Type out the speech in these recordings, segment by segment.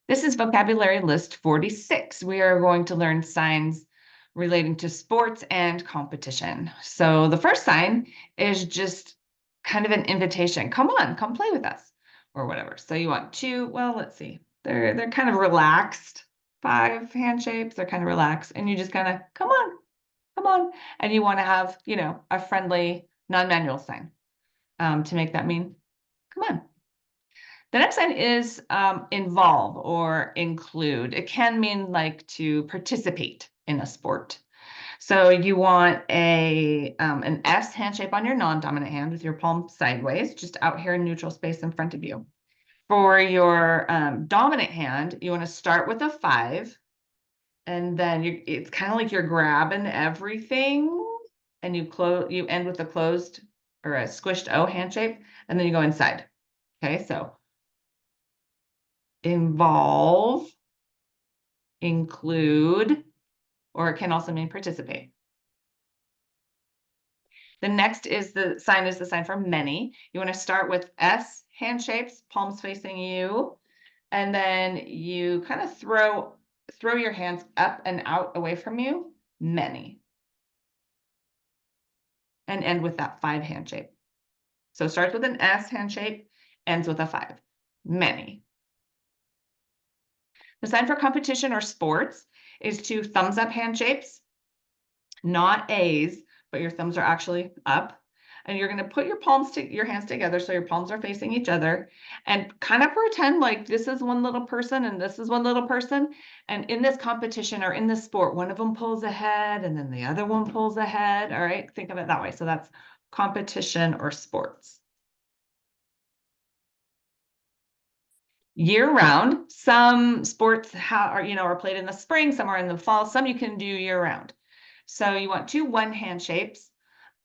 This is vocabulary list 46. We are going to learn signs relating to sports and competition. So the first sign is just kind of an invitation. Come on, come play with us or whatever. So you want two, well, let's see. They're kind of relaxed. 5 hand shapes, they're kind of relaxed. And you just kind of, come on, come on. And you want to have, a friendly non-manual sign to make that mean, come on. The next sign is involve or include. It can mean like to participate in a sport. So you want an S hand shape on your non-dominant hand with your palm sideways, just out here in neutral space in front of you. For your dominant hand, you want to start with a 5, and then it's kind of like you're grabbing everything, and you end with a closed or a squished O hand shape, and then you go inside. Okay, so involve, include, or it can also mean participate. The next is the sign for many. You want to start with S hand shapes, palms facing you, and then you kind of throw your hands up and out away from you, many. And end with that 5 hand shape. So it starts with an S hand shape, ends with a 5, many. The sign for competition or sports is 2 thumbs up hand shapes, not A's, but your thumbs are actually up. And you're going to put your hands together so your palms are facing each other and kind of pretend like this is one little person and this is one little person. And in this competition or in this sport, one of them pulls ahead and then the other one pulls ahead. All right, think of it that way. So that's competition or sports. Year round, some sports are played in the spring, some are in the fall, some you can do year round. So you want 2 one hand shapes,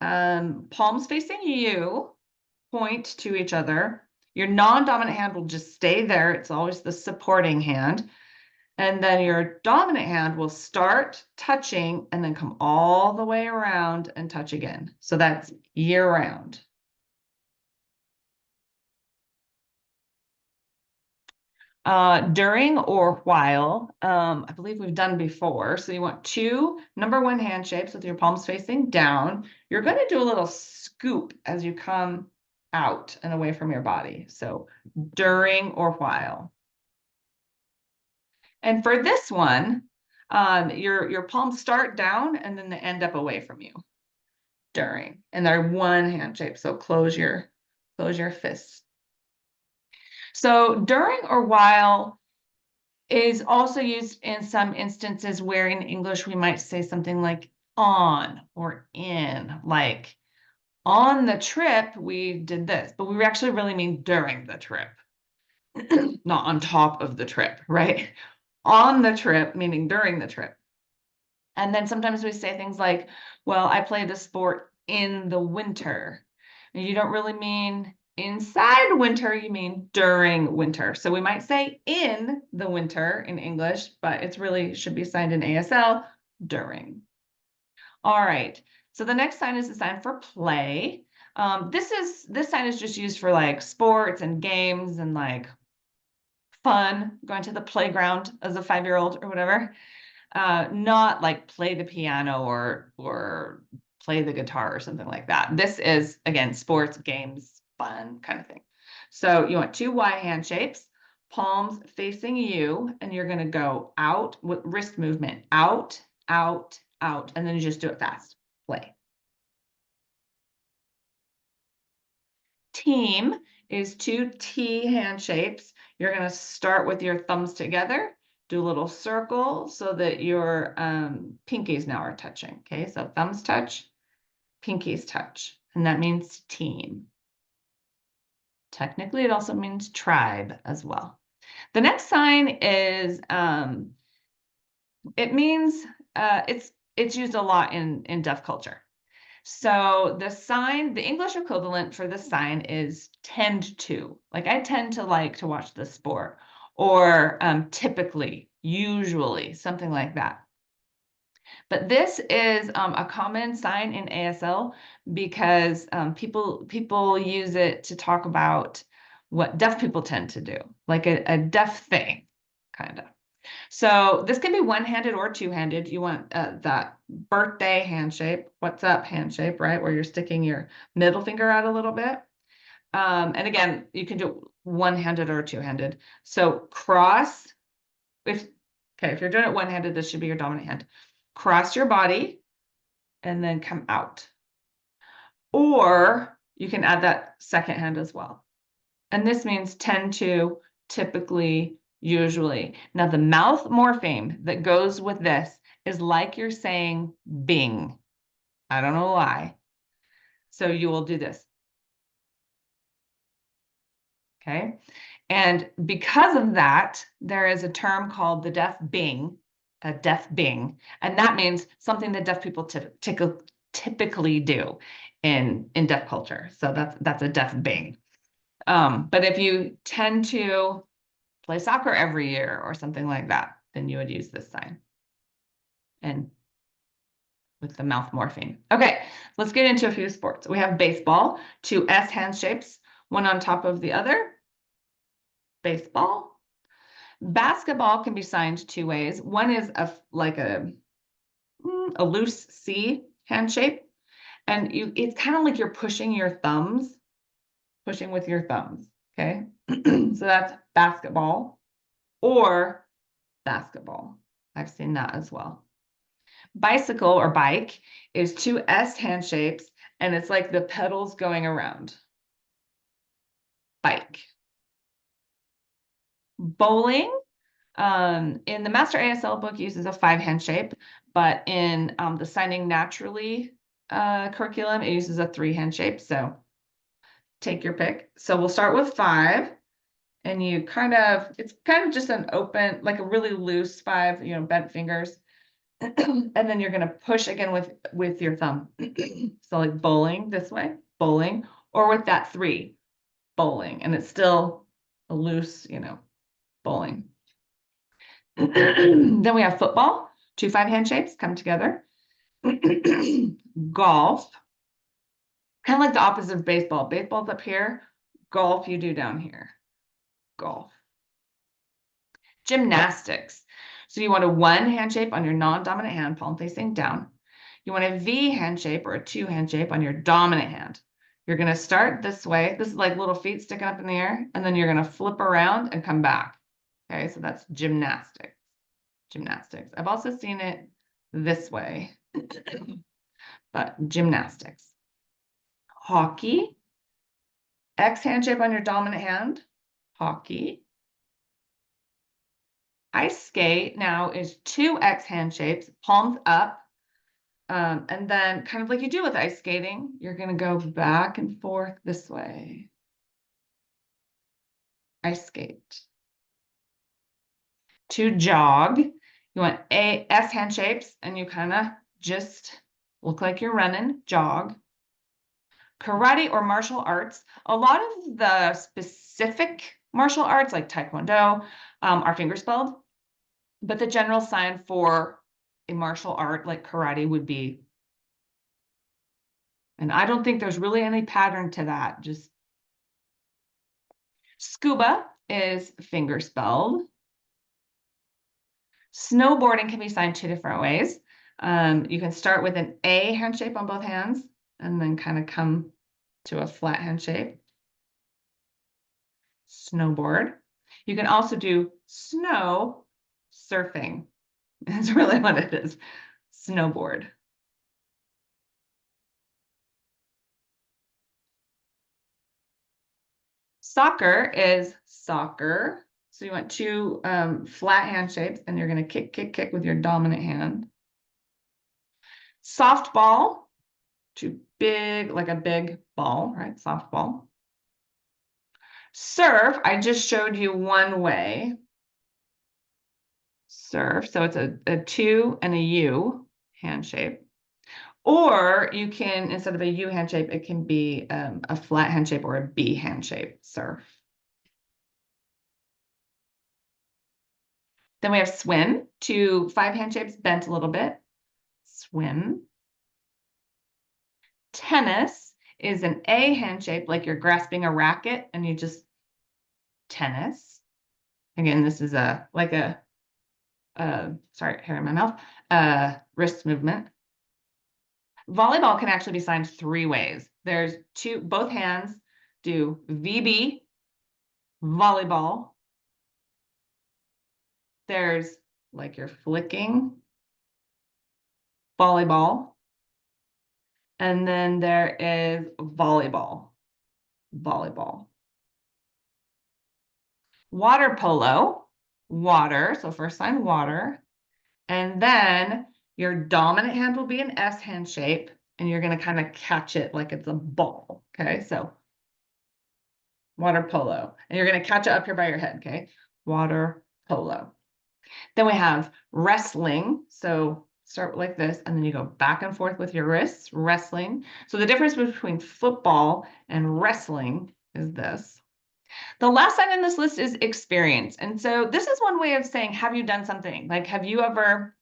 palms facing you, point to each other. Your non-dominant hand will just stay there. It's always the supporting hand. And then your dominant hand will start touching and then come all the way around and touch again. So that's year round. During or while, I believe we've done before. So you want 2 number 1 hand shapes with your palms facing down. You're going to do a little scoop as you come out and away from your body. So during or while. And for this one, your palms start down and then they end up away from you during. And they're 1 hand shape. So close your fists. So during or while is also used in some instances where in English we might say something like on or in, like on the trip we did this, but we actually really mean during the trip, not on top of the trip, right? On the trip, meaning during the trip. And then sometimes we say things like, well, I played the sport in the winter. And you don't really mean inside winter, you mean during winter. So we might say in the winter in English, but it's really should be signed in ASL during. All right. So the next sign is the sign for play. This sign is just used for like sports and games and like fun, going to the playground as a 5-year-old or whatever. Not like play the piano or play the guitar or something like that. This is, again, sports, games, fun kind of thing. So you want 2 Y hand shapes, palms facing you, and you're going to go out with wrist movement, out, out, out, and then you just do it fast. Play. Team is 2 T hand shapes. You're going to start with your thumbs together. Do a little circle so that your pinkies now are touching. Okay, so thumbs touch, pinkies touch, and that means team. Technically, it also means tribe as well. The next sign is, it means, it's used a lot in deaf culture. So the English equivalent for this sign is tend to. Like I tend to like to watch the sport, or typically, usually, something like that. But this is a common sign in ASL because people use it to talk about what deaf people tend to do, like a deaf thing. kind of. So this can be one-handed or two-handed. You want that birthday handshake, what's up handshake, right? Where you're sticking your middle finger out a little bit. And again, you can do one-handed or two-handed. So cross, if you're doing it one-handed, this should be your dominant hand. Cross your body and then come out. Or you can add that second hand as well. And this means tend to, typically, usually. Now the mouth morpheme that goes with this is like you're saying bing. I don't know why. So you will do this. Okay. And because of that, there is a term called the deaf bing, a deaf bing. And that means something that deaf people typically do in deaf culture. So that's a deaf bing. But if you tend to play soccer every year or something like that, then you would use this sign. And with the mouth morpheme. Okay, let's get into a few sports. We have baseball, 2 S hand shapes, one on top of the other. Baseball. Basketball can be signed 2 ways. One is like a loose C hand shape. And it's kind of like you're pushing your thumbs, pushing with your thumbs, okay? So that's basketball or basketball. I've seen that as well. Bicycle or bike is 2 S hand shapes, and it's like the pedals going around. Bike. Bowling, in the Master ASL book, uses a 5 hand shape, but in the Signing Naturally curriculum, it uses a 3 hand shape. So take your pick. So we'll start with 5, and it's kind of just an open, like a really loose 5, bent fingers. And then you're going to push again with your thumb. So like bowling this way, bowling, or with that 3, bowling. And it's still a loose, bowling. Then we have football, 2 5 hand shapes come together. Golf, kind of like the opposite of baseball. Baseball's up here, golf you do down here. Golf. Gymnastics. So you want a 1 hand shape on your non-dominant hand, palm facing down. You want a V hand shape or a 2 hand shape on your dominant hand. You're going to start this way. This is like little feet sticking up in the air, and then you're going to flip around and come back. Okay, so that's gymnastics. Gymnastics. I've also seen it this way, but gymnastics. Hockey. X hand shape on your dominant hand. Hockey. Ice skate now is 2 X hand shapes, palms up. And then kind of like you do with ice skating, you're going to go back and forth this way. Ice skate. To jog, you want S hand shapes, and you kind of just look like you're running, jog. Karate or martial arts, a lot of the specific martial arts like Taekwondo are fingerspelled, but the general sign for a martial art like karate would be, and I don't think there's really any pattern to that, just scuba is fingerspelled. Snowboarding can be signed 2 different ways. You can start with an A hand shape on both hands and then kind of come to a flat hand shape. Snowboard. You can also do snow surfing. That's really what it is. Snowboard. Soccer is soccer. So you want 2 flat hand shapes, and you're going to kick, kick, kick with your dominant hand. Softball, 2 big, like a big ball, right? Softball. Surf, I just showed you one way. Surf, so it's a 2 and a U hand shape. Or you can, instead of a U hand shape, it can be a flat hand shape or a B hand shape, surf. Then we have swim, 2 5 hand shapes bent a little bit. Swim. Tennis is an A hand shape, like you're grasping a racket and you just tennis. Again, this is like a sorry, hair in my mouth, wrist movement. Volleyball can actually be signed 3 ways. There's both hands do VB, volleyball. There's like you're flicking, volleyball. And then there is volleyball, volleyball. Water polo, water. So first sign water. And then your dominant hand will be an S hand shape, and you're going to kind of catch it like it's a ball. Okay, so water polo. And you're going to catch it up here by your head. Okay, water polo. Then we have wrestling. So start like this, and then you go back and forth with your wrists, wrestling. So the difference between football and wrestling is this. The last sign in this list is experience. And so this is one way of saying, have you done something? Like, have you ever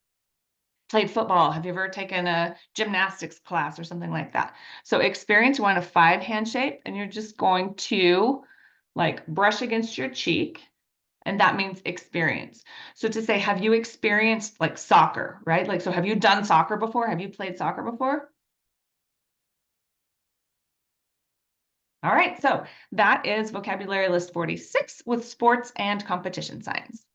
played football? Have you ever taken a gymnastics class or something like that? So experience, you want a 5 hand shape, and you're just going to like brush against your cheek. And that means experience. So to say, have you experienced like soccer, right? Like, so have you done soccer before? Have you played soccer before? All right, so that is vocabulary list 46 with sports and competition signs.